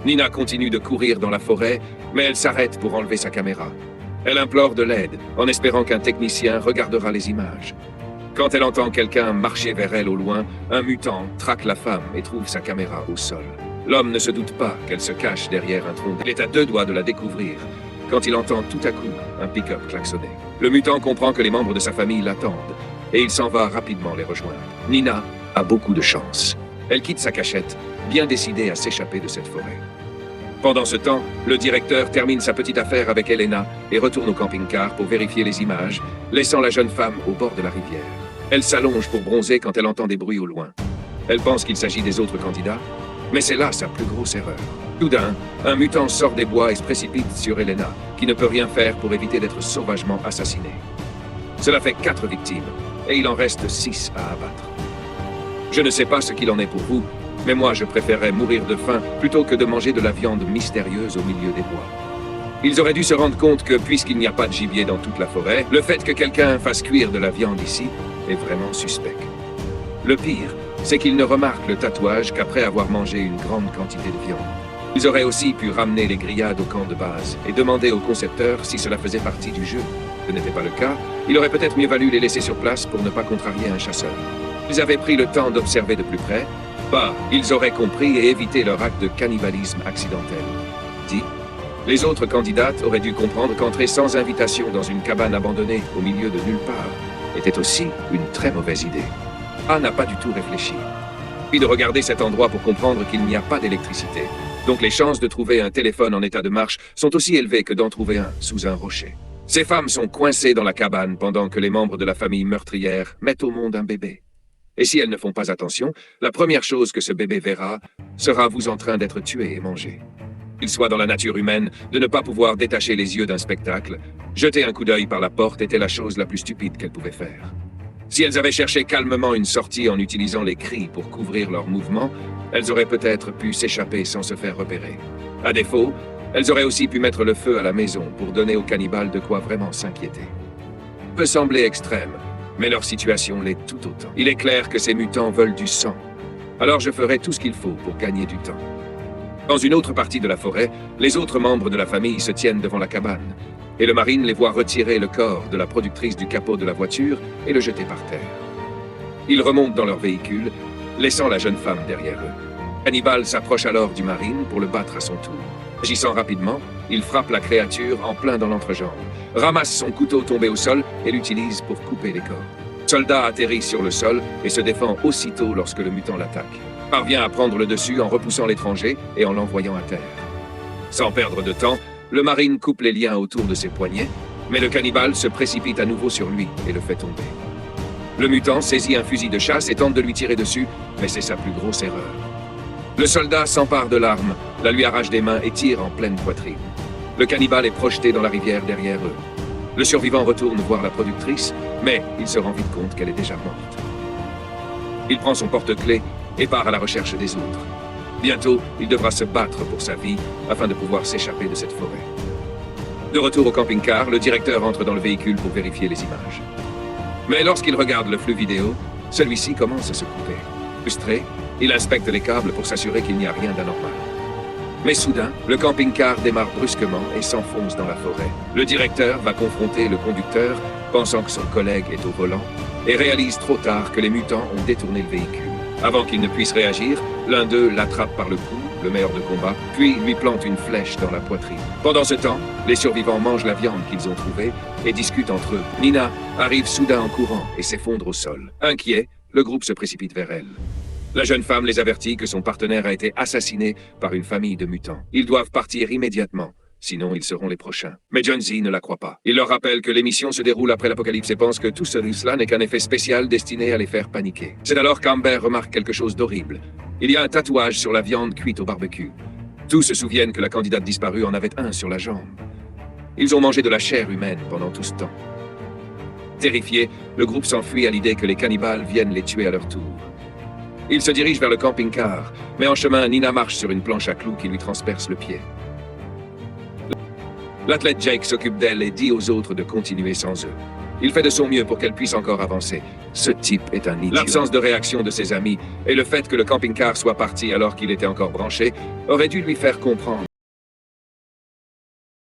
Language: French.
Nina continue de courir dans la forêt, mais elle s'arrête pour enlever sa caméra. Elle implore de l'aide, en espérant qu'un technicien regardera les images. Quand elle entend quelqu'un marcher vers elle au loin, un mutant traque la femme et trouve sa caméra au sol. L'homme ne se doute pas qu'elle se cache derrière un tronc. Il est à 2 doigts de la découvrir, quand il entend tout à coup un pick-up klaxonner. Le mutant comprend que les membres de sa famille l'attendent, et il s'en va rapidement les rejoindre. Nina a beaucoup de chance. Elle quitte sa cachette, bien décidée à s'échapper de cette forêt. Pendant ce temps, le directeur termine sa petite affaire avec Elena et retourne au camping-car pour vérifier les images, laissant la jeune femme au bord de la rivière. Elle s'allonge pour bronzer quand elle entend des bruits au loin. Elle pense qu'il s'agit des autres candidats, mais c'est là sa plus grosse erreur. Soudain, un mutant sort des bois et se précipite sur Elena, qui ne peut rien faire pour éviter d'être sauvagement assassinée. Cela fait 4 victimes, et il en reste 6 à abattre. Je ne sais pas ce qu'il en est pour vous, mais moi je préférerais mourir de faim plutôt que de manger de la viande mystérieuse au milieu des bois. Ils auraient dû se rendre compte que, puisqu'il n'y a pas de gibier dans toute la forêt, le fait que quelqu'un fasse cuire de la viande ici est vraiment suspect. Le pire, c'est qu'ils ne remarquent le tatouage qu'après avoir mangé une grande quantité de viande. Ils auraient aussi pu ramener les grillades au camp de base et demander au concepteur si cela faisait partie du jeu. Ce n'était pas le cas, il aurait peut-être mieux valu les laisser sur place pour ne pas contrarier un chasseur. Ils avaient pris le temps d'observer de plus près, ils auraient compris et évité leur acte de cannibalisme accidentel. Les autres candidates auraient dû comprendre qu'entrer sans invitation dans une cabane abandonnée au milieu de nulle part était aussi une très mauvaise idée. N'a pas du tout réfléchi. Puis de regarder cet endroit pour comprendre qu'il n'y a pas d'électricité. Donc les chances de trouver un téléphone en état de marche sont aussi élevées que d'en trouver un sous un rocher. Ces femmes sont coincées dans la cabane pendant que les membres de la famille meurtrière mettent au monde un bébé. Et si elles ne font pas attention, la première chose que ce bébé verra sera vous en train d'être tué et mangé. Qu'il soit dans la nature humaine, de ne pas pouvoir détacher les yeux d'un spectacle, jeter un coup d'œil par la porte était la chose la plus stupide qu'elles pouvaient faire. Si elles avaient cherché calmement une sortie en utilisant les cris pour couvrir leurs mouvements, elles auraient peut-être pu s'échapper sans se faire repérer. À défaut, elles auraient aussi pu mettre le feu à la maison pour donner aux cannibales de quoi vraiment s'inquiéter. Peut sembler extrême, mais leur situation l'est tout autant. Il est clair que ces mutants veulent du sang. Alors je ferai tout ce qu'il faut pour gagner du temps. Dans une autre partie de la forêt, les autres membres de la famille se tiennent devant la cabane, et le marine les voit retirer le corps de la productrice du capot de la voiture et le jeter par terre. Ils remontent dans leur véhicule, laissant la jeune femme derrière eux. Hannibal s'approche alors du marine pour le battre à son tour. Agissant rapidement, il frappe la créature en plein dans l'entrejambe, ramasse son couteau tombé au sol et l'utilise pour couper les corps. Le soldat atterrit sur le sol et se défend aussitôt lorsque le mutant l'attaque. Parvient à prendre le dessus en repoussant l'étranger et en l'envoyant à terre. Sans perdre de temps, le marine coupe les liens autour de ses poignets, mais le cannibale se précipite à nouveau sur lui et le fait tomber. Le mutant saisit un fusil de chasse et tente de lui tirer dessus, mais c'est sa plus grosse erreur. Le soldat s'empare de l'arme, la lui arrache des mains et tire en pleine poitrine. Le cannibale est projeté dans la rivière derrière eux. Le survivant retourne voir la productrice, mais il se rend vite compte qu'elle est déjà morte. Il prend son porte-clés et part à la recherche des autres. Bientôt, il devra se battre pour sa vie afin de pouvoir s'échapper de cette forêt. De retour au camping-car, le directeur entre dans le véhicule pour vérifier les images. Mais lorsqu'il regarde le flux vidéo, celui-ci commence à se couper. Frustré, il inspecte les câbles pour s'assurer qu'il n'y a rien d'anormal. Mais soudain, le camping-car démarre brusquement et s'enfonce dans la forêt. Le directeur va confronter le conducteur, pensant que son collègue est au volant, et réalise trop tard que les mutants ont détourné le véhicule. Avant qu'il ne puisse réagir, l'un d'eux l'attrape par le cou, le maître de combat, puis lui plante une flèche dans la poitrine. Pendant ce temps, les survivants mangent la viande qu'ils ont trouvée et discutent entre eux. Nina arrive soudain en courant et s'effondre au sol. Inquiet, le groupe se précipite vers elle. La jeune femme les avertit que son partenaire a été assassiné par une famille de mutants. Ils doivent partir immédiatement, sinon ils seront les prochains. Mais John Z ne la croit pas. Il leur rappelle que l'émission se déroule après l'apocalypse et pense que tout cela n'est qu'un effet spécial destiné à les faire paniquer. C'est alors qu'Amber remarque quelque chose d'horrible. Il y a un tatouage sur la viande cuite au barbecue. Tous se souviennent que la candidate disparue en avait un sur la jambe. Ils ont mangé de la chair humaine pendant tout ce temps. Terrifié, le groupe s'enfuit à l'idée que les cannibales viennent les tuer à leur tour. Ils se dirigent vers le camping-car, mais en chemin, Nina marche sur une planche à clous qui lui transperce le pied. L'athlète Jake s'occupe d'elle et dit aux autres de continuer sans eux. Il fait de son mieux pour qu'elle puisse encore avancer. Ce type est un idiot. L'absence de réaction de ses amis et le fait que le camping-car soit parti alors qu'il était encore branché aurait dû lui faire comprendre